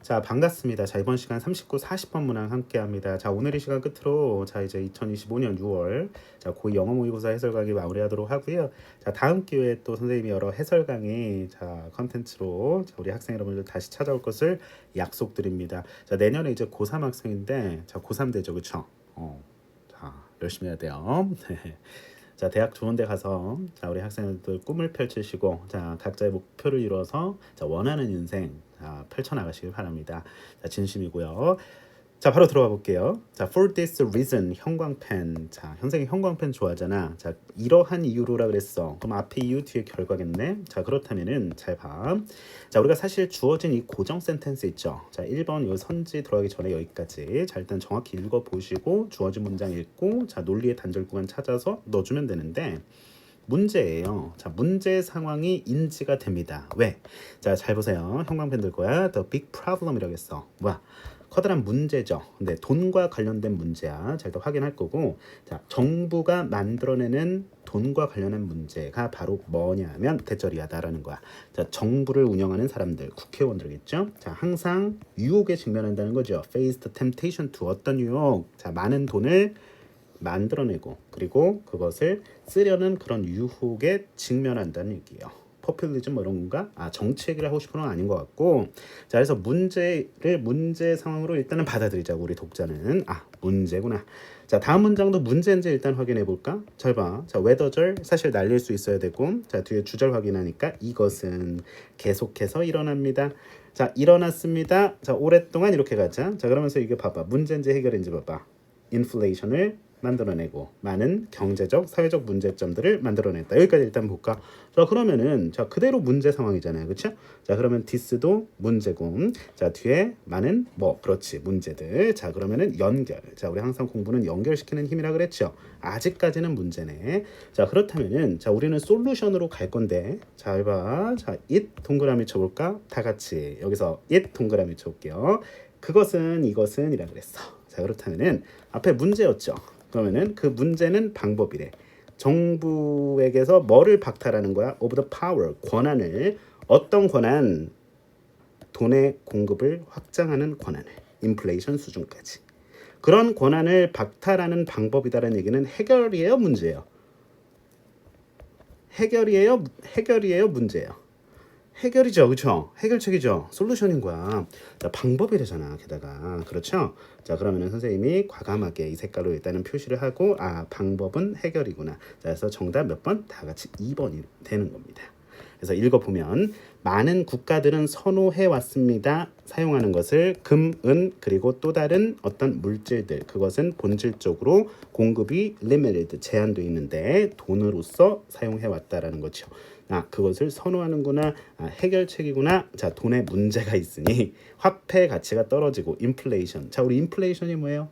자, 반갑습니다. 자, 이번 시간 39, 40번 문항 함께 합니다. 자, 오늘 이 시간 끝으로 자, 이제 2025년 6월 자, 고2 영어 모의고사 해설 강의 마무리하도록 하고요. 자, 다음 기회에 또 선생님이 여러 해설 강의 자, 컨텐츠로 자, 우리 학생 여러분들 다시 찾아올 것을 약속드립니다. 자, 내년에 이제 고3 학생인데 자, 고3 되죠. 그쵸? 자, 열심히 해야 돼요. 자, 대학 좋은 데 가서 자, 우리 학생들 꿈을 펼치시고 자, 각자의 목표를 이루어서 자, 원하는 인생 자, 펼쳐나가시길 바랍니다. 자, 진심이고요. 자, 바로 들어가 볼게요. 자, for this reason 형광펜. 자, 현생이 형광펜 좋아하잖아. 자, 이러한 이유로라 그랬어. 그럼 앞에 이유 뒤에 결과겠네. 자, 그렇다면은 잘 봐. 자, 우리가 사실 주어진 이 고정 센텐스 있죠. 자, 1번 요 선지 들어가기 전에 여기까지. 자, 일단 정확히 읽어 보시고 주어진 문장 읽고 자, 논리의 단절 구간 찾아서 넣어주면 되는데 문제예요. 자, 문제 상황이 인지가 됩니다. 왜? 자, 잘 보세요. 형광펜 들 거야. The big problem이라고 했어. 뭐야? 커다란 문제죠. 근데 돈과 관련된 문제야. 자, 일단 확인할 거고. 자, 정부가 만들어내는 돈과 관련한 문제가 바로 뭐냐면 대절이하다라는 거야. 자, 정부를 운영하는 사람들, 국회의원들이겠죠. 자, 항상 유혹에 직면한다는 거죠. Face the temptation to 어떤 유혹? 자, 많은 돈을 만들어내고 그리고 그것을 쓰려는 그런 유혹에 직면한다는 얘기예요. 포퓰리즘 뭐 이런 건가? 정치 얘기를 하고 싶은 건 아닌 것 같고 자 그래서 문제를 문제 상황으로 일단은 받아들이자고 우리 독자는 문제구나. 자 다음 문장도 문제인지 일단 확인해 볼까? 잘 봐. 자 whether절 사실 날릴 수 있어야 되고 자 뒤에 주절 확인하니까 이것은 계속해서 일어납니다. 자 일어났습니다. 자 오랫동안 이렇게 가자. 자 그러면서 이게 봐봐 문제인지 해결인지 봐봐. 인플레이션을 만들어내고 많은 경제적, 사회적 문제점들을 만들어냈다. 여기까지 일단 볼까? 자 그러면은 자 그대로 문제 상황이잖아요, 그렇죠? 자 그러면 this도 문제고, 자 뒤에 많은 그렇지 문제들. 자 그러면은 연결. 자 우리 항상 공부는 연결시키는 힘이라 그랬죠. 아직까지는 문제네. 자 그렇다면은 자 우리는 솔루션으로 갈 건데, 잘 봐. 자 it 동그라미 쳐볼까? 다 같이 여기서 it 동그라미 쳐볼게요. 그것은 이것은이라 그랬어. 자 그렇다면은 앞에 문제였죠. 그러면은 그 문제는 방법이래. 정부에게서 뭐를 박탈하는 거야? of the power 권한을. 어떤 권한? 돈의 공급을 확장하는 권한을. 인플레이션 수준까지. 그런 권한을 박탈하는 방법이다라는 얘기는 해결이에요, 문제예요? 해결이에요, 문제예요? 해결이죠, 그렇죠? 해결책이죠. 솔루션인 거야. 자, 방법이래잖아. 게다가 그렇죠? 자, 그러면은 선생님이 과감하게 이 색깔로 일단은 표시를 하고 방법은 해결이구나. 자, 그래서 정답 몇 번? 다 같이 2번이 되는 겁니다. 그래서 읽어보면 많은 국가들은 선호해 왔습니다. 사용하는 것을 금, 은 그리고 또 다른 어떤 물질들 그것은 본질적으로 공급이 limited 제한되어 있는데 돈으로서 사용해 왔다라는 거죠. 그것을 선호하는구나. 해결책이구나. 자 돈에 문제가 있으니 화폐 가치가 떨어지고 인플레이션. 자 우리 인플레이션이 뭐예요?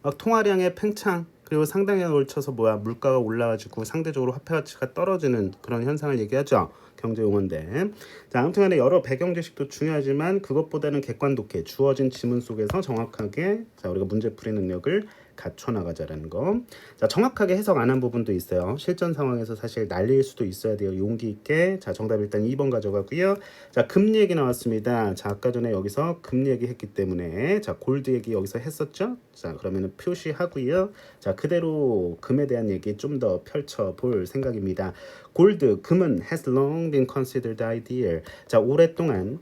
막 통화량의 팽창 그리고 상당히 걸쳐서 물가가 올라가지고 상대적으로 화폐 가치가 떨어지는 그런 현상을 얘기하죠. 경제 용어인데. 자, 아무튼 간에 여러 배경 지식도 중요하지만 그것보다는 객관독해 주어진 지문 속에서 정확하게 자, 우리가 문제 풀이 능력을 갖춰 나가자라는 거. 자, 정확하게 해석 안 한 부분도 있어요. 실전 상황에서 사실 날릴 수도 있어야 돼요. 용기 있게. 자, 정답 일단 2번 가져가고요. 자, 금리 얘기 나왔습니다. 자, 아까 전에 여기서 금리 얘기 했기 때문에 자, 골드 얘기 여기서 했었죠? 자, 그러면은 표시하고요. 자, 그대로 금에 대한 얘기 좀 더 펼쳐 볼 생각입니다. 골드, 금은 has long been considered ideal. 자, 오랫동안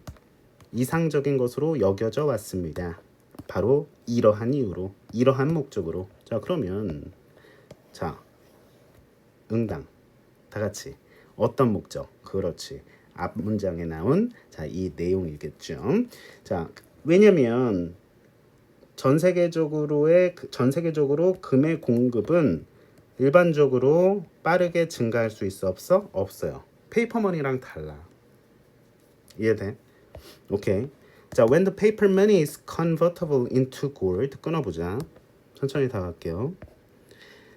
이상적인 것으로 여겨져 왔습니다. 바로 이러한 이유로, 이러한 목적으로. 자, 그러면 자, 응당. 다 같이 어떤 목적? 그렇지. 앞 문장에 나온 자, 이 내용이겠죠. 자, 왜냐면 전 세계적으로 금의 공급은 일반적으로 빠르게 증가할 수 있어 없어? 없어요. 페이퍼머니랑 달라. 이해돼? 오케이. 자, when the paper money is convertible into gold 끊어보자. 천천히 다 갈게요.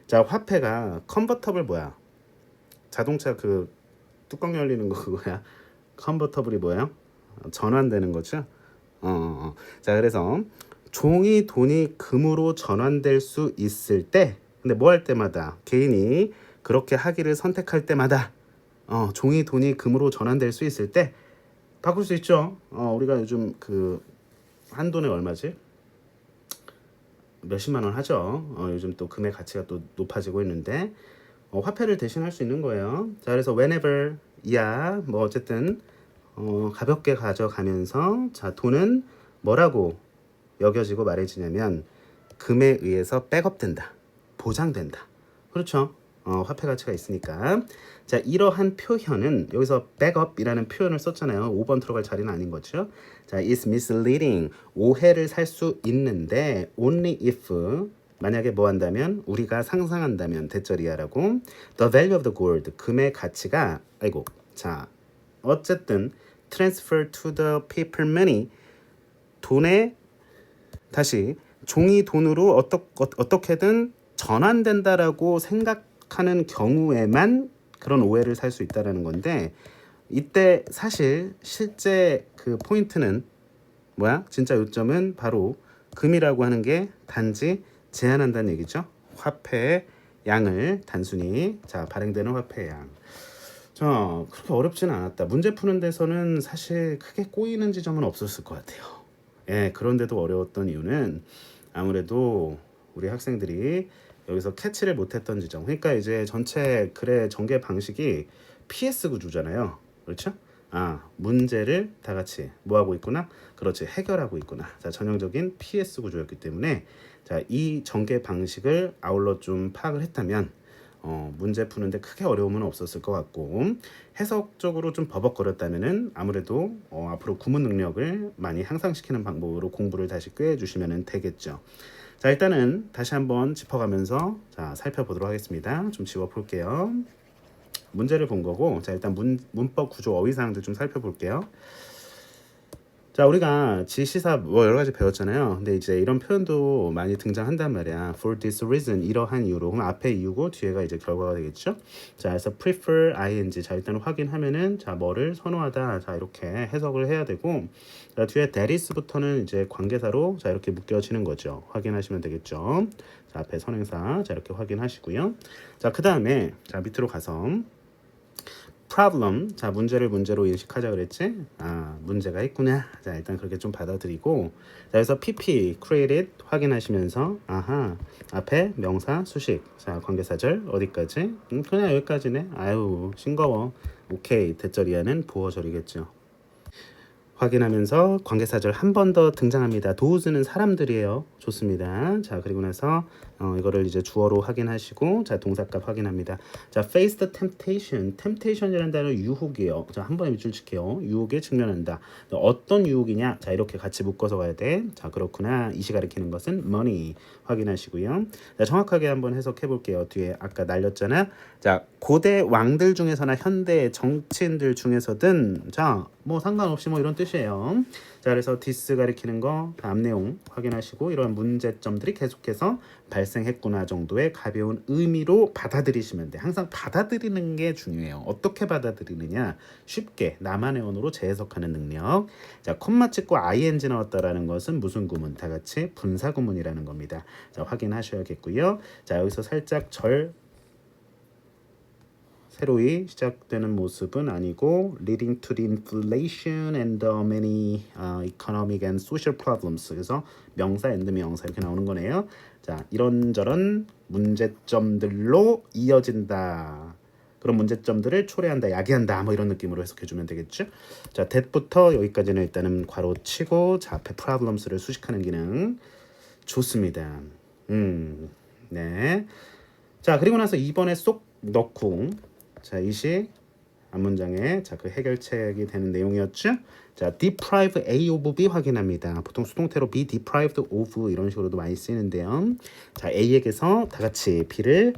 자, 화폐가 컨버터블 뭐야? 자동차 그 뚜껑 열리는 거 그거야. 컨버터블이 뭐예요? 전환되는 거죠. 자, 그래서 종이 돈이 금으로 전환될 수 있을 때, 근데 뭐 할 때마다 개인이 그렇게 하기를 선택할 때마다 종이 돈이 금으로 전환될 수 있을 때 바꿀 수 있죠. 우리가 요즘 그 한돈에 얼마지? 몇십만 원 하죠. 요즘 또 금의 가치가 또 높아지고 있는데 화폐를 대신할 수 있는 거예요. 자, 그래서 whenever, 이야, 뭐 어쨌든 가볍게 가져가면서 자, 돈은 뭐라고 여겨지고 말해지냐면 금에 의해서 백업된다, 보장된다. 그렇죠. 화폐 가치가 있으니까. 자, 이러한 표현은 여기서 백업이라는 표현을 썼잖아요. 5번 들어갈 자리는 아닌 거죠. 자, is misleading, 오해를 살 수 있는데 only if, 만약에 뭐 한다면, 우리가 상상한다면 대절이야라고. The value of the gold, 금의 가치가, 아이고, 자, 어쨌든 transfer to the paper money, 돈에 다시 종이 돈으로 어떻게든 전환된다라고 생각하는 경우에만 그런 오해를 살 수 있다라는 건데, 이때 사실 실제 그 포인트는 뭐야? 진짜 요점은 바로 금이라고 하는 게 단지 제한한다는 얘기죠. 화폐의 양을 단순히, 자, 발행되는 화폐의 양. 자, 그렇게 어렵지는 않았다. 문제 푸는 데서는 사실 크게 꼬이는 지점은 없었을 것 같아요. 예, 그런데도 어려웠던 이유는 아무래도 우리 학생들이 여기서 캐치를 못했던 지점. 그러니까 이제 전체 글의 전개 방식이 PS 구조잖아요. 그렇죠? 문제를 다 같이 뭐 하고 있구나? 그렇지, 해결하고 있구나. 자, 전형적인 PS 구조였기 때문에 자, 이 전개 방식을 아울러 좀 파악을 했다면 문제 푸는데 크게 어려움은 없었을 것 같고, 해석적으로 좀 버벅거렸다면은 아무래도 앞으로 구문 능력을 많이 향상시키는 방법으로 공부를 다시 꾀해 주시면 되겠죠. 자, 일단은 다시 한번 짚어가면서 자, 살펴보도록 하겠습니다. 좀 지워볼게요. 문제를 본 거고, 자, 일단 문법 구조 어휘사항들 좀 살펴볼게요. 자, 우리가 지시사 뭐 여러 가지 배웠잖아요. 근데 이제 이런 표현도 많이 등장한단 말이야. For this reason, 이러한 이유로. 그럼 앞에 이유고 뒤에가 이제 결과가 되겠죠. 자, 그래서 prefer ing. 자, 일단 확인하면은 자, 뭐를 선호하다. 자, 이렇게 해석을 해야 되고, 자, 뒤에 that is부터는 이제 관계사로 자, 이렇게 묶여지는 거죠. 확인하시면 되겠죠. 자, 앞에 선행사. 자, 이렇게 확인하시고요. 자, 그다음에 자, 밑으로 가서 problem, 자, 문제를 문제로 인식하자 그랬지? 문제가 있구나. 자, 일단 그렇게 좀 받아들이고, 자, 그래서 PP, created 확인하시면서 앞에 명사, 수식, 자, 관계사절 어디까지? 그냥 여기까지네. 아유, 싱거워. 오케이, 대절이야는 보어절이겠죠. 확인하면서 관계사절 한 번 더 등장합니다. 도우즈는 사람들이에요. 좋습니다. 자, 그리고 나서 이거를 이제 주어로 확인하시고, 자, 동사값 확인합니다. 자, face the temptation. temptation이라는 단어 유혹이에요. 자, 한 번에 밑줄 칠게요. 유혹에 직면한다. 어떤 유혹이냐? 자, 이렇게 같이 묶어서 가야 돼. 자, 그렇구나. 이시 가리키는 것은 money 확인하시고요. 자, 정확하게 한번 해석해 볼게요. 뒤에 아까 날렸잖아. 자, 고대 왕들 중에서나 현대 정치인들 중에서든 자, 뭐 상관없이 뭐 이런 뜻이에요. 자, 그래서 this 가리키는 거 다음 내용 확인하시고, 이런 문제점들이 계속해서 발생했구나 정도의 가벼운 의미로 받아들이시면 돼. 항상 받아들이는 게 중요해요. 어떻게 받아들이느냐? 쉽게 나만의 언어로 재해석하는 능력. 자, 콤마 찍고 ing 나왔다라는 것은 무슨 구문? 다 같이 분사 구문이라는 겁니다. 자, 확인하셔야겠고요. 자, 여기서 살짝 새로이 시작되는 모습은 아니고 leading to the inflation and the many economic and social problems. 그래서 명사 and 명사 이렇게 나오는 거네요. 자, 이런저런 문제점들로 이어진다. 그런 문제점들을 초래한다, 야기한다, 뭐 이런 느낌으로 해석해주면 되겠죠. 자, that부터 여기까지는 일단은 괄호 치고, 자, 앞에 problems를 수식하는 기능 좋습니다. 네. 자, 그리고 나서 2번에 쏙 넣고, 자, 이시 앞문장에 자, 그 해결책이 되는 내용이었죠. 자, deprive A of B 확인합니다. 보통 수동태로 be deprived of 이런 식으로도 많이 쓰이는데요. 자, A에게서 다 같이 B를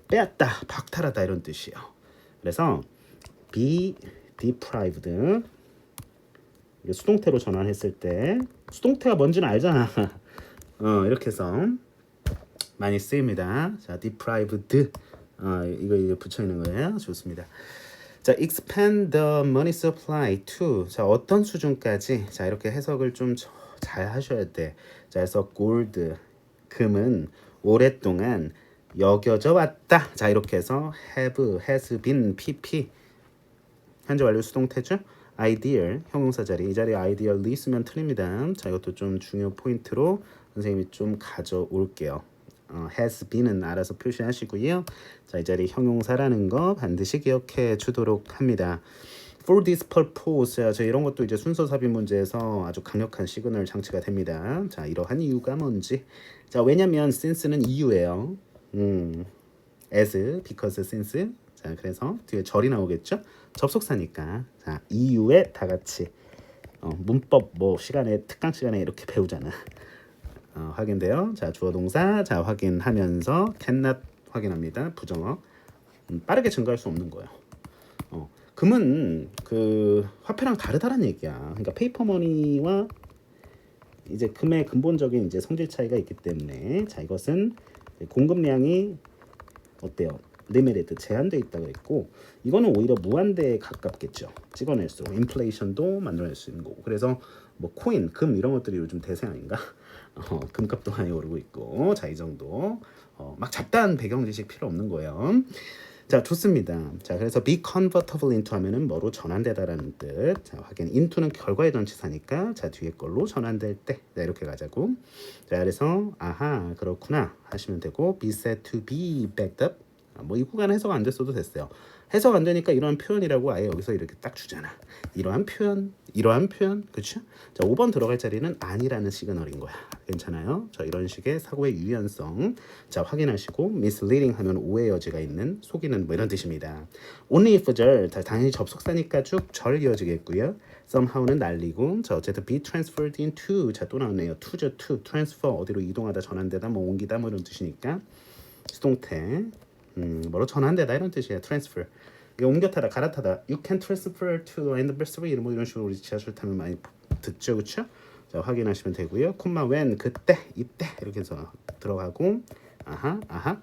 빼앗다, 박탈하다 이런 뜻이에요. 그래서 be deprived, 이게 수동태로 전환했을 때 수동태가 뭔지는 알잖아. 이렇게 해서 많이 쓰입니다. 자, deprived, 이거 붙여 있는 거예요. 좋습니다. 자, expand the money supply to, 자, 어떤 수준까지? 자, 이렇게 해석을 좀 잘 하셔야 돼. 자, 그래서 gold, 금은 오랫동안 여겨져 왔다. 자, 이렇게 해서 have, has been, pp 현재 완료 수동태죠. ideal 형용사 자리 이 자리에 ideally 쓰면 틀립니다. 자 이것도 좀 중요 포인트로 선생님이 좀 가져올게요. has beenen 알아서 표시하시고요. 자 이 자리 형용사라는 거 반드시 기억해 주도록 합니다. For this purpose 자 이런 것도 이제 순서 삽입 문제에서 아주 강력한 시그널 장치가 됩니다. 자 이러한 이유가 뭔지 자 왜냐면 since는 이유예요. as, because, since 자 그래서 뒤에 절이 나오겠죠. 접속사니까 자 이유에 다 같이 문법 뭐 시간에 특강 시간에 이렇게 배우잖아. 확인돼요. 자 주어 동사 자 확인하면서 cannot 확인합니다. 부정어 빠르게 증가할 수 없는 거예요. 금은 그 화폐랑 다르다는 얘기야. 그러니까 페이퍼머니와 이제 금의 근본적인 이제 성질 차이가 있기 때문에 자 이것은 공급량이 어때요? 리미티드 제한돼 있다고 했고 이거는 오히려 무한대에 가깝겠죠. 찍어낼수록 인플레이션도 만들어낼 수 있는 거고 그래서 뭐 코인, 금 이런 것들이 요즘 대세 아닌가? 금값도 많이 오르고 있고 자 이 정도 막 잡다한 배경 지식 필요 없는 거예요. 자 좋습니다. 자 그래서 be convertible into 하면은 뭐로 전환되다라는 뜻. 자 확인 into는 결과의 전치사니까 자 뒤에 걸로 전환될 때 자, 이렇게 가자고. 자 그래서 아하 그렇구나 하시면 되고 be said to be backed up. 뭐 이 구간 해석 안 됐어도 됐어요. 해석 안 되니까 이러한 표현이라고 아예 여기서 이렇게 딱 주잖아. 이러한 표현, 그렇죠? 자 5번 들어갈 자리는 아니라는 시그널인 거야. 괜찮아요? 자 이런 식의 사고의 유연성 자 확인하시고 misleading 하면 오해 여지가 있는 속이는 뭐 이런 뜻입니다. only if 절 자, 당연히 접속사니까 쭉 절 이어지겠고요. somehow는 날리고 자 어쨌든 be transferred into 자 또 나오네요. to죠 to transfer 어디로 이동하다 전환되다 뭐 옮기다 뭐 이런 뜻이니까 수동태 뭐로 전환되다 이런 뜻이에요. transfer 이게 옮겨타다 갈아타다 you can transfer to anniversary 뭐 이런 식으로 우리 지하철 타면 많이 듣죠, 그렇죠? 자 확인하시면 되고요. 콤마 when 그때 이때 이렇게 해서 들어가고 아하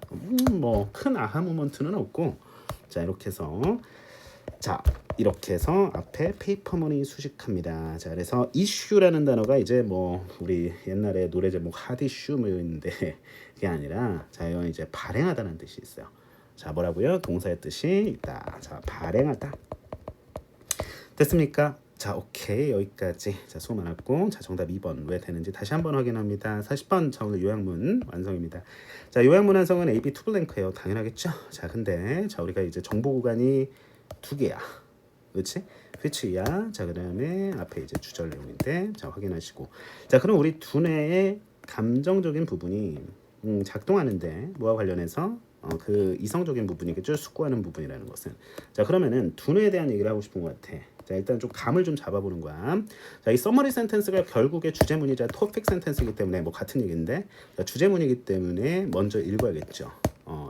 뭐 큰 아하 모먼트는 없고 자 이렇게 해서 자 이렇게 해서 앞에 페이퍼머니 수식합니다. 자 그래서 이슈라는 단어가 이제 뭐 우리 옛날에 노래 제목 핫 이슈 뭐 있는데 그게 아니라 자 이건 이제 발행하다는 뜻이 있어요. 자 뭐라고요? 동사의 뜻이 있다. 자 발행하다. 됐습니까? 자 오케이 여기까지. 자 수고 많았고 자 정답 2번 왜 되는지 다시 한번 확인합니다. 40번 자 오늘 요약문 완성입니다. 자 요약문 완성은 A, B 투 블랭크예요. 당연하겠죠? 자 근데 자 우리가 이제 정보 구간이 두 개야. 그렇지? which야. 자 그다음에 앞에 이제 주절 내용인데 자 확인하시고 자 그럼 우리 두뇌의 감정적인 부분이 작동하는데 뭐와 관련해서 그 이성적인 부분이겠죠. 숙고하는 부분이라는 것은 자 그러면은 두뇌에 대한 얘기를 하고 싶은 것 같아. 자 일단 좀 감을 좀 잡아보는 거야. 자 이 서머리 센텐스가 결국에 주제문이자 토픽 센텐스이기 때문에 뭐 같은 얘기인데 자, 주제문이기 때문에 먼저 읽어야겠죠.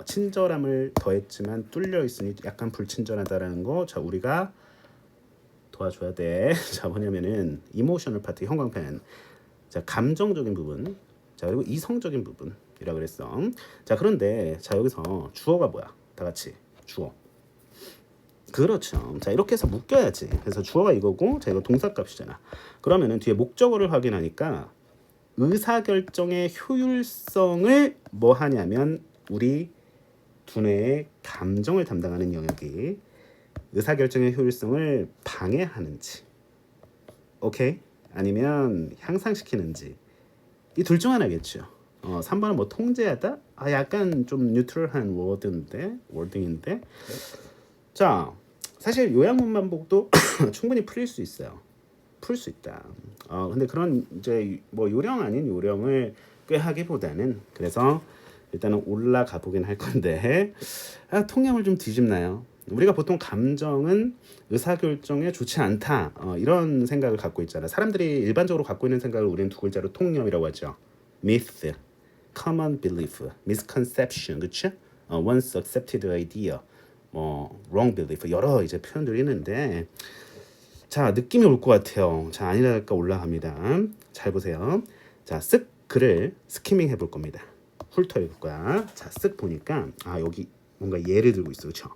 친절함을 더했지만 뚫려 있으니 약간 불친절하다라는 거. 자 우리가 도와줘야 돼. 자 뭐냐면은 이모셔널 파트 형광펜. 자 감정적인 부분. 자 그리고 이성적인 부분이라 그랬어. 자 그런데 자 여기서 주어가 뭐야? 다 같이 주어. 그렇죠. 자 이렇게 해서 묶여야지. 그래서 주어가 이거고 자 이거 동사값이잖아. 그러면은 뒤에 목적어를 확인하니까 의사결정의 효율성을 뭐 하냐면 우리 두뇌의 감정을 담당하는 영역이 의사결정의 효율성을 방해하는지 오케이? 아니면 향상시키는지 이 둘 중 하나겠죠. 3번은 뭐 통제하다? 약간 좀 뉴트럴한 워딩인데 자 사실 요약문만 보고도 충분히 풀릴 수 있어요. 풀 수 있다. 근데 그런 이제 뭐 요령 아닌 요령을 꾀하기보다는 그래서 일단은 올라가 보긴 할 건데 통념을 좀 뒤집나요? 우리가 보통 감정은 의사결정에 좋지 않다 이런 생각을 갖고 있잖아. 사람들이 일반적으로 갖고 있는 생각을 우리는 두 글자로 통념이라고 하죠. myth, common belief, misconception, 그렇죠? once accepted idea, 뭐 wrong belief 여러 이제 표현들이 있는데 자 느낌이 올 것 같아요. 자 아니랄까 올라갑니다. 잘 보세요. 자 쓱 글을 스키밍 해볼 겁니다. 훑어 읽을 거야. 자 쓱 보니까 여기 뭔가 예를 들고 있어, 그렇죠?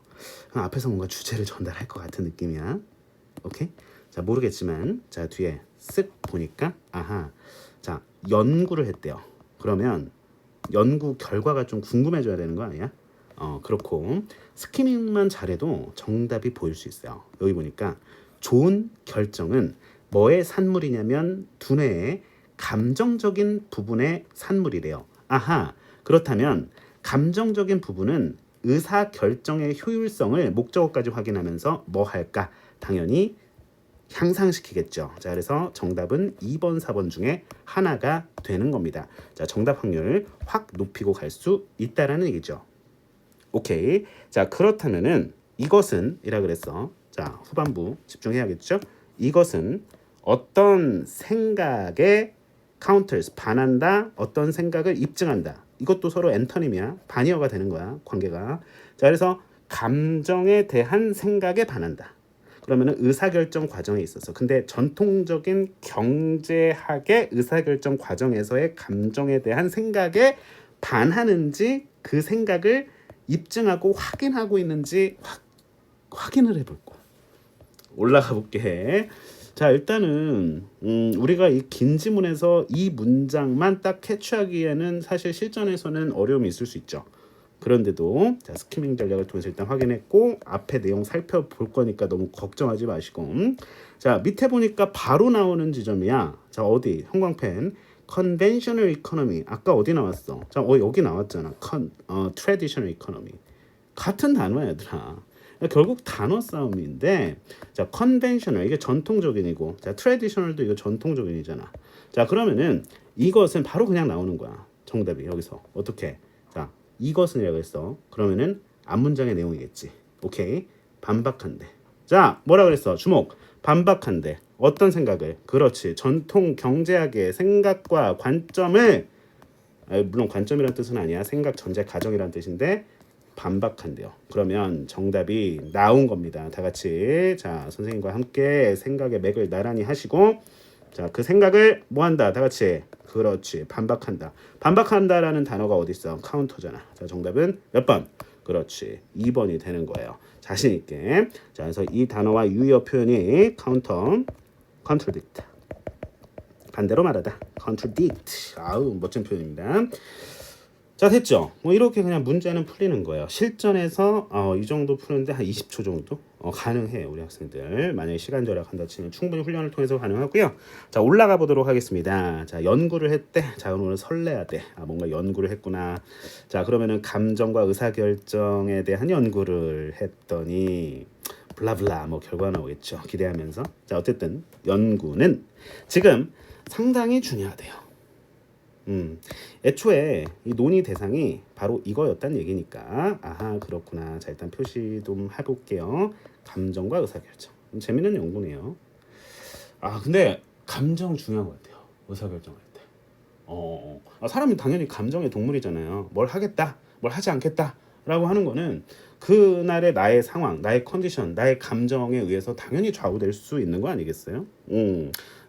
앞에서 뭔가 주제를 전달할 것 같은 느낌이야. 오케이? 자 모르겠지만 자 뒤에 쓱 보니까 자 연구를 했대요. 그러면 연구 결과가 좀 궁금해져야 되는 거 아니야? 그렇고 스키밍만 잘해도 정답이 보일 수 있어요. 여기 보니까 좋은 결정은 뭐의 산물이냐면 두뇌의 감정적인 부분의 산물이래요. 아하, 그렇다면 감정적인 부분은 의사 결정의 효율성을 목적어까지 확인하면서 뭐 할까? 당연히 향상시키겠죠. 자, 그래서 정답은 2번, 4번 중에 하나가 되는 겁니다. 자, 정답 확률을 확 높이고 갈 수 있다라는 얘기죠. 오케이. 자, 그렇다면은 이것은 이라 그랬어. 자, 후반부 집중해야겠죠? 이것은 어떤 생각에 counters 반한다, 어떤 생각을 입증한다. 이것도 서로 엔터님이야. 반의어가 되는 거야, 관계가. 자, 그래서 감정에 대한 생각에 반한다. 그러면은 의사결정 과정에 있어서 근데 전통적인 경제학의 의사결정 과정에서의 감정에 대한 생각에 반하는지 그 생각을 입증하고 확인하고 있는지 확인을 해볼 거야. 올라가 볼게. 자, 일단은 우리가 이 긴 지문에서 이 문장만 딱 캐치하기에는 사실 실전에서는 어려움이 있을 수 있죠. 그런데도 자, 스키밍 전략을 통해서 일단 확인했고 앞에 내용 살펴볼 거니까 너무 걱정하지 마시고 자, 밑에 보니까 바로 나오는 지점이야. 자, 어디? 형광펜 conventional economy 아까 어디 나왔어? 자, 여기 나왔잖아. traditional economy 같은 단어야 얘들아. 결국 단어 싸움인데 자, conventional 이게 전통적인이고 자, traditional도 이거 전통적인이잖아. 자, 그러면은 이것은 바로 그냥 나오는 거야. 정답이 여기서 어떻게? 자, 이것은이라고 했어. 그러면은 앞문장의 내용이겠지. 오케이. 반박한대. 자, 뭐라 그랬어? 주목. 반박한대. 어떤 생각을? 그렇지. 전통 경제학의 생각과 관점을 물론 관점이란 뜻은 아니야. 생각 전제 가정이란 뜻인데 반박한대요. 그러면 정답이 나온 겁니다. 다 같이 자, 선생님과 함께 생각의 맥을 나란히 하시고 자, 그 생각을 뭐 한다? 다 같이. 그렇지. 반박한다. 반박한다라는 단어가 어디 있어? 카운터잖아. 자, 정답은 몇 번? 그렇지. 2번이 되는 거예요. 자신 있게. 자, 그래서 이 단어와 유의어 표현이 카운터, contradict. 반대로 말하다. contradict. 아우, 멋진 표현입니다. 자, 됐죠? 뭐 이렇게 그냥 문제는 풀리는 거예요. 실전에서 이 정도 푸는데 한 20초 정도 가능해요. 우리 학생들. 만약에 시간 절약한다 치면 충분히 훈련을 통해서 가능하고요. 자, 올라가 보도록 하겠습니다. 자, 연구를 했대. 자, 오늘 설레야 돼. 뭔가 연구를 했구나. 자, 그러면은 감정과 의사결정에 대한 연구를 했더니 블라블라 뭐 결과가 나오겠죠. 기대하면서. 자, 어쨌든 연구는 지금 상당히 중요하대요. 애초에 이 논의 대상이 바로 이거였단 얘기니까 아하, 그렇구나. 자, 일단 표시 좀 해볼게요. 감정과 의사결정. 재밌는 연구네요. 근데 감정 중요한 것 같아요. 의사결정할 때. 사람이 당연히 감정의 동물이잖아요. 뭘 하겠다, 뭘 하지 않겠다 라고 하는 거는 그날의 나의 상황, 나의 컨디션, 나의 감정에 의해서 당연히 좌우될 수 있는 거 아니겠어요?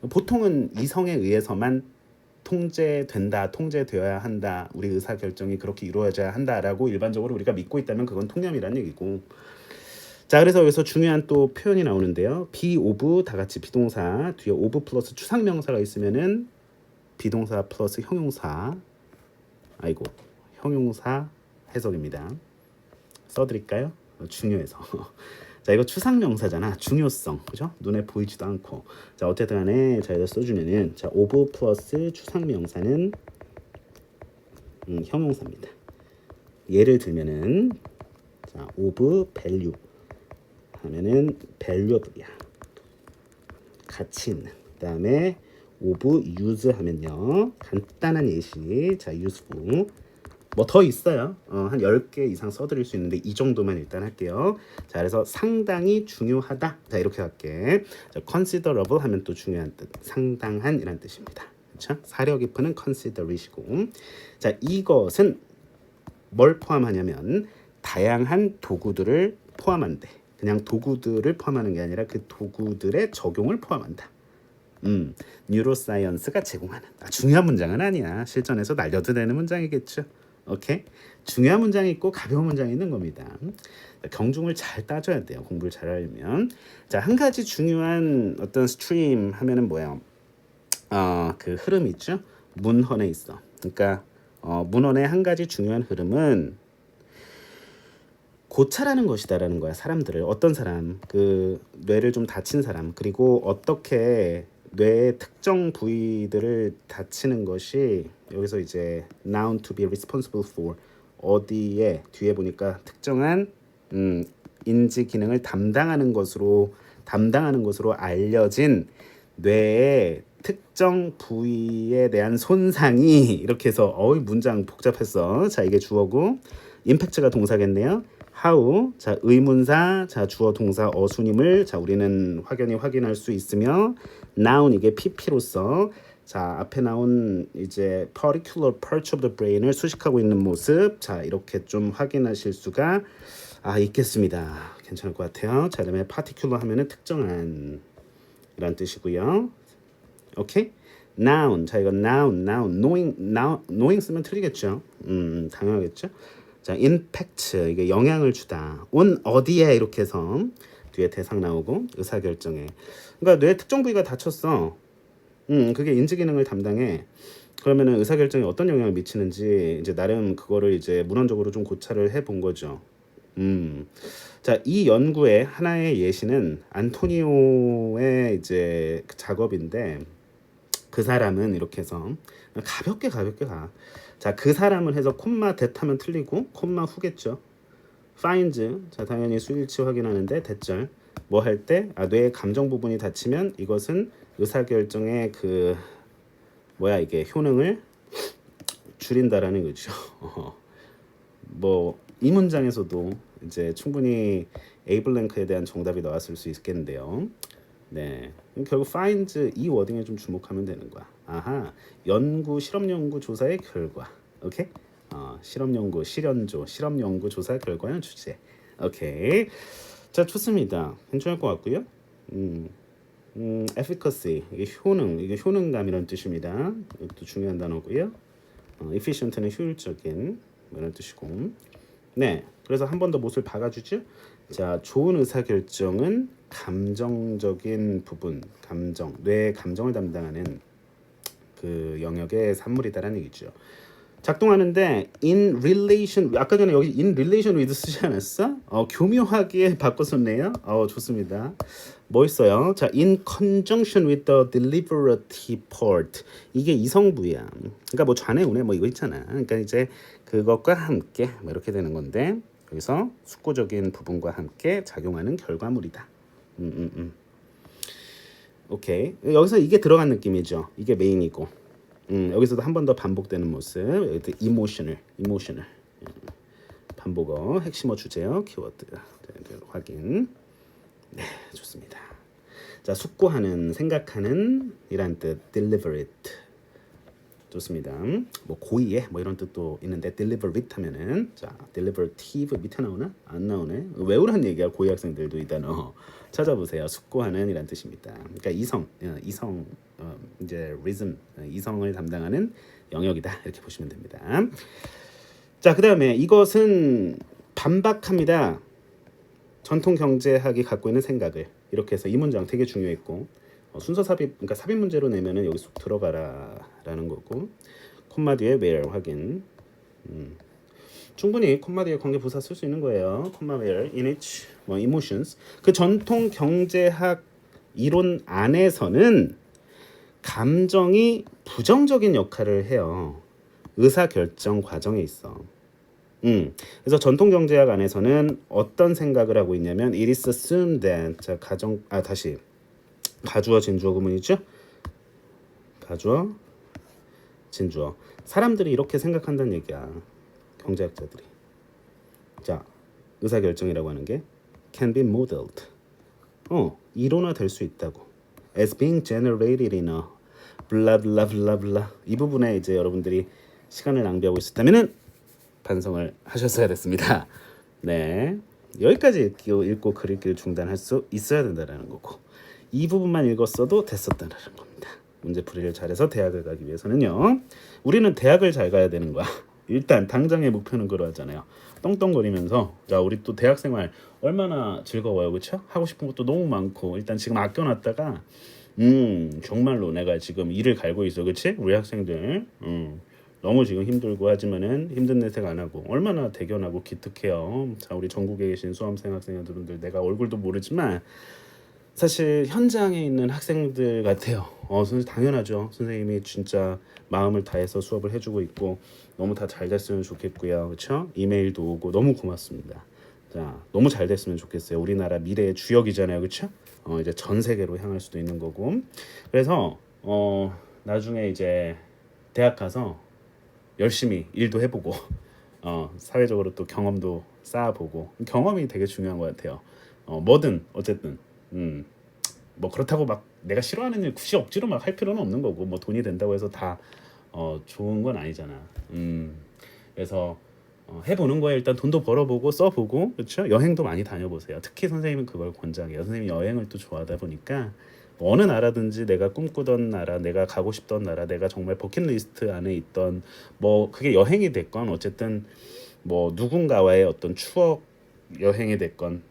보통은 이성에 의해서만 통제된다, 통제되어야 한다, 우리 의사결정이 그렇게 이루어져야 한다라고 일반적으로 우리가 믿고 있다면 그건 통념이라는 얘기고. 자, 그래서 여기서 중요한 또 표현이 나오는데요. be of 다 같이 비동사 뒤에 of 플러스 추상명사가 있으면은 비동사 플러스 형용사 형용사 해석입니다. 써드릴까요? 중요해서. 자, 이거 추상명사잖아. 중요성, 그죠? 눈에 보이지도 않고. 자, 어쨌든 간에 자, 이거 써주면은 자, of 플러스 추상명사는 형용사입니다. 예를 들면은 자, of value 하면은 valuable이야. 가치 있는. 그다음에 of use 하면요. 간단한 예시. 자, useful. 뭐 더 있어요. 한 10개 이상 써드릴 수 있는데 이 정도만 일단 할게요. 자, 그래서 상당히 중요하다. 자, 이렇게 할게. 자, considerable 하면 또 중요한 뜻. 상당한 이란 뜻입니다. 그렇죠? 사려 깊은은 consider이시고. 자, 이것은 뭘 포함하냐면 다양한 도구들을 포함한대. 그냥 도구들을 포함하는 게 아니라 그 도구들의 적용을 포함한다. 뉴로사이언스가 제공하는 중요한 문장은 아니야. 실전에서 날려도 되는 문장이겠죠. 오케이? 중요한 문장이 있고 가벼운 문장이 있는 겁니다. 경중을 잘 따져야 돼요. 공부를 잘 하려면. 자, 한 가지 중요한 어떤 스트림 하면은 뭐예요? 그 흐름이 있죠. 문헌에 있어. 그러니까 문헌의 한 가지 중요한 흐름은 고찰하는 것이다라는 거야. 사람들을 어떤 사람 그 뇌를 좀 다친 사람 그리고 어떻게 뇌의 특정 부위들을 다치는 것이 여기서 이제 noun to be responsible for 어디에 뒤에 보니까 특정한 인지 기능을 담당하는 것으로 알려진 뇌의 특정 부위에 대한 손상이 이렇게 해서 문장 복잡했어. 자 이게 주어고 임팩트가 동사겠네요. how 자 의문사 자 주어 동사 어순임을 자 우리는 확연히 확인할 수 있으며 noun 이게 pp로서 자 앞에 나온 이제 particular parts of the brain을 수식하고 있는 모습 자 이렇게 좀 확인하실 수가 있겠습니다. 괜찮을 것 같아요. 자 그다음에 particular 하면은 특정한 이란 뜻이고요. 오케이? noun 자 이거 noun knowing 쓰면 틀리겠죠. 당연하겠죠. 자 impact 이게 영향을 주다 on 어디에 이렇게 해서 뒤에 대상 나오고 의사결정에 그러니까 뇌 특정 부위가 다쳤어. 그게 인지 기능을 담당해. 그러면은 의사결정에 어떤 영향을 미치는지 이제 나름 그거를 이제 문헌적으로 좀 고찰을 해본 거죠. 자, 이 연구의 하나의 예시는 안토니오의 이제 그 작업인데 그 사람은 이렇게 해서 가볍게 가. 자, 그 사람은 해서 콤마 대타면 틀리고 콤마 후겠죠. finds 자 당연히 수일치 확인하는데 대절 뭐 할 때 뇌의 감정 부분이 다치면 이것은 의사결정의 그 이게 효능을 줄인다라는 거죠. 뭐 이 문장에서도 이제 충분히 에이블랭크에 대한 정답이 나왔을 수 있겠는데요. 네, 결국 finds 이 워딩에 좀 주목하면 되는 거야. 실험 연구 조사의 결과. 오케이? 실험 연구, 실험 연구 조사 결과는 주제. 오케이. 자, 좋습니다. 괜찮을 것 같고요. efficacy 이게 효능감이라는 뜻입니다. 이것도 중요한 단어고요. efficient는 효율적인 이런 뜻이고. 네, 그래서 한 번 더 못을 박아주죠. 자, 좋은 의사결정은 감정적인 부분, 뇌의 감정을 담당하는 그 영역의 산물이다라는 얘기죠. 작동하는데 in relation 아까 전에 여기 in relation with 쓰지 않았어? 교묘하게 바꿨었네요. 좋습니다. 뭐 있어요? 자, in conjunction with the deliberative part 이게 이성부야. 그러니까 뭐 좌뇌 우뇌 뭐 이거 있잖아. 그러니까 이제 그것과 함께 뭐 이렇게 되는 건데 여기서 숙고적인 부분과 함께 작용하는 결과물이다. 오케이. 여기서 이게 들어간 느낌이죠. 이게 메인이고. 여기서도 한 번 더 반복되는 모습. 여기 이모셔널 반복어 핵심어 주제어 키워드 확인. 네, 좋습니다. 자, 숙고하는, 생각하는 이란 뜻 deliberate 좋습니다. 뭐 고의에 뭐 이런 뜻도 있는데 deliberate 하면은 자 deliberative 밑에 나오나? 안 나오네. 외우란 얘기야. 고위 학생들도 이 단어 찾아보세요. 숙고하는 이란 뜻입니다. 그러니까 이성 이제 reason 이성을 담당하는 영역이다 이렇게 보시면 됩니다. 자, 그다음에 이것은 반박합니다. 전통 경제학이 갖고 있는 생각을 이렇게 해서 이 문장 되게 중요했고 순서 삽입 그러니까 삽입 문제로 내면은 여기 쏙 들어가라라는 거고 콤마 뒤에 where 확인. 충분히 콤마 뒤에 관계 부사 쓸 수 있는 거예요. 콤마 where in which 뭐 emotions 그 전통 경제학 이론 안에서는 감정이 부정적인 역할을 해요. 의사 결정 과정에 있어. 그래서 전통 경제학 안에서는 어떤 생각을 하고 있냐면 it is assumed that 자 다시 가주어 진주어 구문이죠. 가주어 진주어 사람들이 이렇게 생각한다는 얘기야. 경제학자들이. 자, 의사결정이라고 하는 게 can be modeled 이론화 될 수 있다고 as being generated in a blah blah blah blah 이 부분에 이제 여러분들이 시간을 낭비하고 있었다면은 반성을 하셨어야 됐습니다. 네, 여기까지 읽고 글 읽기를 중단할 수 있어야 된다는 거고 이 부분만 읽었어도 됐었다는 겁니다. 문제풀이를 잘해서 대학을 가기 위해서는요. 우리는 대학을 잘 가야 되는 거야. 일단 당장의 목표는 그러하잖아요. 떵떵거리면서 자 우리 또 대학생활 얼마나 즐거워요. 그렇죠? 하고 싶은 것도 너무 많고 일단 지금 아껴놨다가 정말로 내가 지금 일을 갈고 있어. 그렇지? 우리 학생들 너무 지금 힘들고 하지만은 힘든 내색 안 하고 얼마나 대견하고 기특해요. 자, 우리 전국에 계신 수험생 학생분들 내가 얼굴도 모르지만 사실 현장에 있는 학생들 같아요. 선생님 당연하죠. 선생님이 진짜 마음을 다해서 수업을 해주고 있고 너무 다 잘 됐으면 좋겠고요. 그렇죠? 이메일도 오고 너무 고맙습니다. 자, 너무 잘 됐으면 좋겠어요. 우리나라 미래의 주역이잖아요. 그렇죠? 이제 전 세계로 향할 수도 있는 거고. 그래서 나중에 이제 대학 가서 열심히 일도 해보고 사회적으로 또 경험도 쌓아보고 경험이 되게 중요한 것 같아요. 뭐든 어쨌든 뭐 그렇다고 막 내가 싫어하는 일 굳이 억지로 막 할 필요는 없는 거고 뭐 돈이 된다고 해서 다 좋은 건 아니잖아. 그래서 해보는 거에 일단 돈도 벌어보고 써보고 그렇죠. 여행도 많이 다녀보세요. 특히 선생님은 그걸 권장해요. 선생님이 여행을 또 좋아하다 보니까 뭐 어느 나라든지 내가 꿈꾸던 나라, 내가 가고 싶던 나라, 내가 정말 버킷리스트 안에 있던 뭐 그게 여행이 됐건 어쨌든 뭐 누군가와의 어떤 추억 여행이 됐건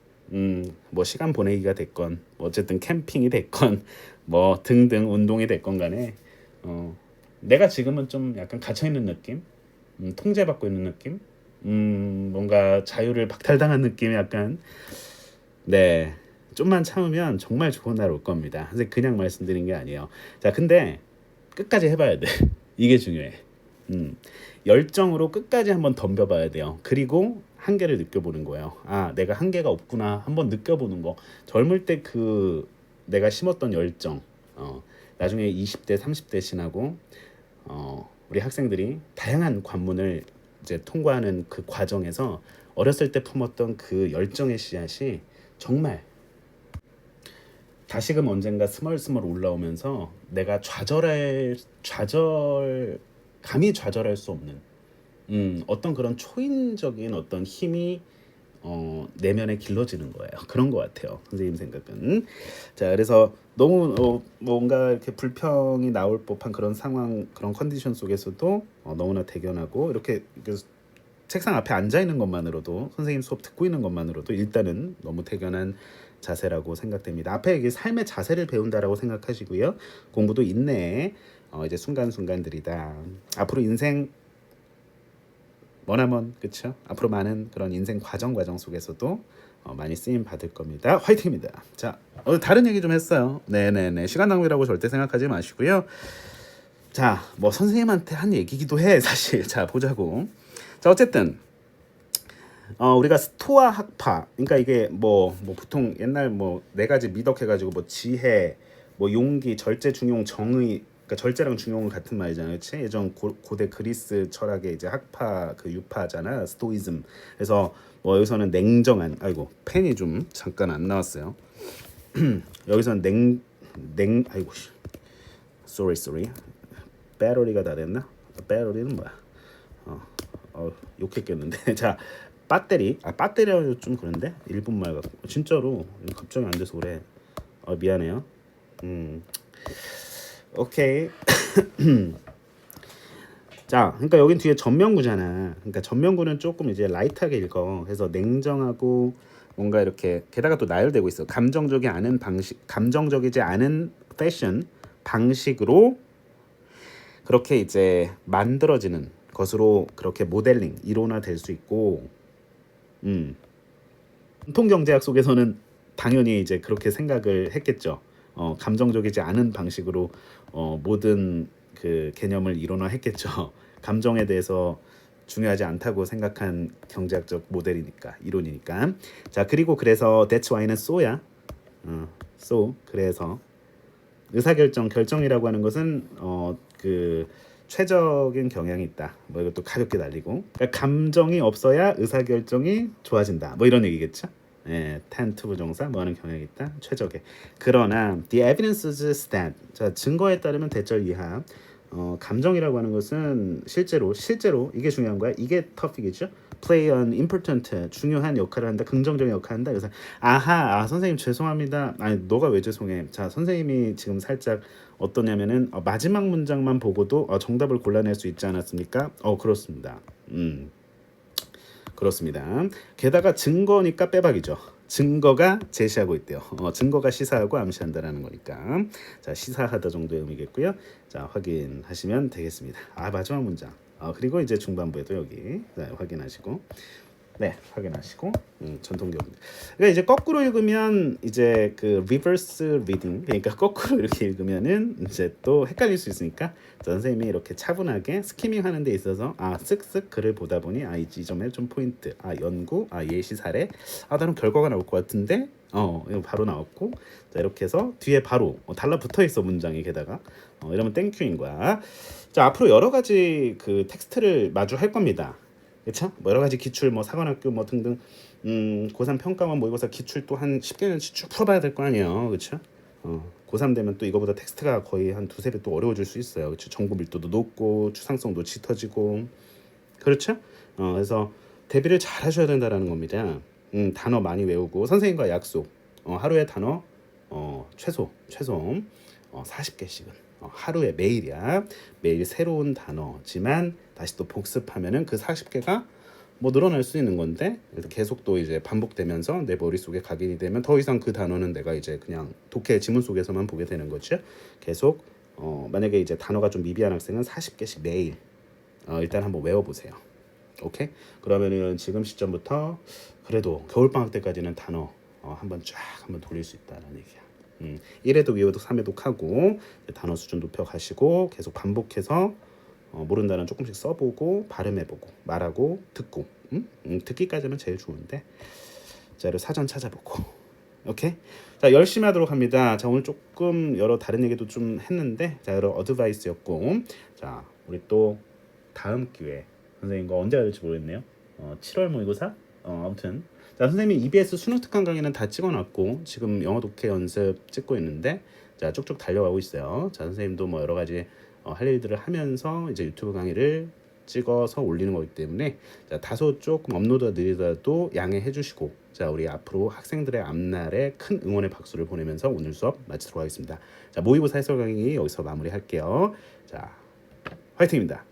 뭐 시간 보내기가 됐건 뭐 어쨌든 캠핑이 됐건 뭐 등등 운동이 됐건 간에 내가 지금은 좀 약간 갇혀 있는 느낌, 통제받고 있는 느낌, 뭔가 자유를 박탈당한 느낌이 약간 네 좀만 참으면 정말 좋은 날 올 겁니다. 선생님 그냥 말씀드린 게 아니에요. 자, 근데 끝까지 해봐야 돼. 이게 중요해. 열정으로 끝까지 한번 덤벼봐야 돼요. 그리고 한계를 느껴보는 거예요. 아, 내가 한계가 없구나. 한번 느껴보는 거. 젊을 때 그 내가 심었던 열정. 나중에 20대, 30대 지나고 우리 학생들이 다양한 관문을 이제 통과하는 그 과정에서 어렸을 때 품었던 그 열정의 씨앗이 정말 다시금 언젠가 스멀스멀 올라오면서 내가 감히 좌절할 수 없는 어떤 그런 초인적인 어떤 힘이 내면에 길러지는 거예요. 그런 것 같아요. 선생님 생각은. 자, 그래서 너무 뭔가 이렇게 불평이 나올 법한 그런 상황, 그런 컨디션 속에서도 너무나 대견하고 이렇게 책상 앞에 앉아 있는 것만으로도 선생님 수업 듣고 있는 것만으로도 일단은 너무 대견한 자세라고 생각됩니다. 앞에 이게 삶의 자세를 배운다라고 생각하시고요. 공부도 인내의 이제 순간순간들이다. 앞으로 인생 머나먼 그쵸? 앞으로 많은 그런 인생 과정 속에서도 많이 쓰임 받을 겁니다. 화이팅입니다. 자, 다른 얘기 좀 했어요. 네네네. 시간 낭비라고 절대 생각하지 마시고요. 자, 뭐 선생님한테 한 얘기기도 해 사실. 자, 보자고. 자, 어쨌든 우리가 스토아 학파, 그러니까 이게 뭐 보통 옛날 뭐 네 가지 미덕 해가지고 뭐 지혜, 뭐 용기, 절제, 중용, 정의, 그러니까 절제랑 중용은 같은 말이잖아요, 그렇지? 예전 고대 그리스 철학의 이제 학파 그 유파잖아, 스토이즘. 그래서 뭐 여기서는 냉정한, 아이고 펜이 좀 잠깐 안 나왔어요. 여기서는 아이고 sorry, 배터리가 다 됐나? 배터리는 뭐야? 욕했겠는데. 자, 배터리가 좀 그런데 일본말 같고 진짜로 갑자기 안 돼서 그래. 미안해요. 오케이. 자, 그러니까 여긴 뒤에 전면구잖아. 그러니까 전면구는 조금 이제 라이트하게 읽어. 그래서 냉정하고 뭔가 이렇게 게다가 또 나열되고 있어. 감정적이지 않은 패션 방식으로 그렇게 이제 만들어지는 것으로 그렇게 모델링 이론화될 수 있고, 전통경제학 속에서는 당연히 이제 그렇게 생각을 했겠죠. 감정적이지 않은 방식으로 모든 그 개념을 이론화했겠죠. 감정에 대해서 중요하지 않다고 생각한 경제학적 모델이니까 이론이니까. 자, 그리고 그래서 that's why는 so야. so 그래서 결정이라고 하는 것은 그 최적인 경향이 있다. 뭐 이것도 가볍게 날리고. 그러니까 감정이 없어야 의사결정이 좋아진다. 뭐 이런 얘기겠죠. 텐트 부정사 뭐 하는 경향이 있다. 최적의. 그러나 the evidence is that 자, 증거에 따르면 대절 이하 감정이라고 하는 것은 실제로 이게 중요한 거야. 이게 터픽이죠. play an important 중요한 역할을 한다. 긍정적인 역할을 한다. 그래서 선생님 죄송합니다. 아니 너가 왜 죄송해? 자, 선생님이 지금 살짝 어떠냐면은 마지막 문장만 보고도 정답을 골라낼 수 있지 않았습니까? 그렇습니다. 그렇습니다. 게다가 증거니까 빼박이죠. 증거가 제시하고 있대요. 증거가 시사하고 암시한다라는 거니까. 자, 시사하다 정도의 의미겠고요. 자, 확인하시면 되겠습니다. 마지막 문장. 그리고 이제 중반부에도 여기 확인하시고. 네, 확인하시고 전통적. 그러니까 이제 거꾸로 읽으면 이제 그 reverse reading, 그러니까 거꾸로 이렇게 읽으면은 이제 또 헷갈릴 수 있으니까 선생님이 이렇게 차분하게 스키밍 하는 데 있어서 쓱쓱 글을 보다 보니 이 지점에 좀 포인트, 연구, 예시 사례, 나름 결과가 나올 것 같은데 이거 바로 나왔고, 자 이렇게 해서 뒤에 바로 달라붙어 있어 문장이. 게다가 이러면 땡큐인 거야. 자, 앞으로 여러 가지 그 텍스트를 마주할 겁니다. 그렇죠? 뭐 여러 가지 기출, 뭐 사관학교 뭐 등등, 고3 평가원 모의고사 기출 또 한 10개년치 쭉 풀어봐야 될 거 아니에요, 그렇죠? 고3 되면 또 이거보다 텍스트가 거의 한 두세 배 또 어려워질 수 있어요, 그렇죠? 정보 밀도도 높고 추상성도 짙어지고, 그렇죠? 그래서 대비를 잘 하셔야 된다라는 겁니다. 단어 많이 외우고 선생님과 약속, 하루에 단어 최소 40개씩은 하루에 매일이야. 매일 새로운 단어지만 다시 또 복습하면은 그 40개가 뭐 늘어날 수 있는 건데, 계속 또 이제 반복되면서 내 머릿속에 각인이 되면 더 이상 그 단어는 내가 이제 그냥 독해 지문 속에서만 보게 되는 거죠. 계속 만약에 이제 단어가 좀 미비한 학생은 40개씩 매일 일단 한번 외워보세요. 오케이? 그러면은 지금 시점부터 그래도 겨울방학 때까지는 단어 한번 쫙 한번 돌릴 수 있다는 얘기야. 1회독, 2회독, 3회독 하고 단어 수준 높여 가시고 계속 반복해서 모른다는 조금씩 써보고 발음해보고 말하고 듣고, 듣기까지는 제일 좋은데, 자, 사전 찾아보고. 오케이? 자, 열심히 하도록 합니다. 자, 오늘 조금 여러 다른 얘기도 좀 했는데, 자, 여러 어드바이스였고, 자, 우리 또 다음 기회에 선생님과 언제 할지 모르겠네요. 7월 모의고사? 아무튼 자, 선생님이 EBS 수능 특강 강의는 다 찍어놨고 지금 영어 독해 연습 찍고 있는데, 자 쭉쭉 달려가고 있어요. 자, 선생님도 뭐 여러 가지 할 일들을 하면서 이제 유튜브 강의를 찍어서 올리는 거기 때문에, 자, 다소 조금 업로드가 느리더라도 양해해 주시고, 자, 우리 앞으로 학생들의 앞날에 큰 응원의 박수를 보내면서 오늘 수업 마치도록 하겠습니다. 자, 모의고사 해설 강의 여기서 마무리할게요. 자, 화이팅입니다.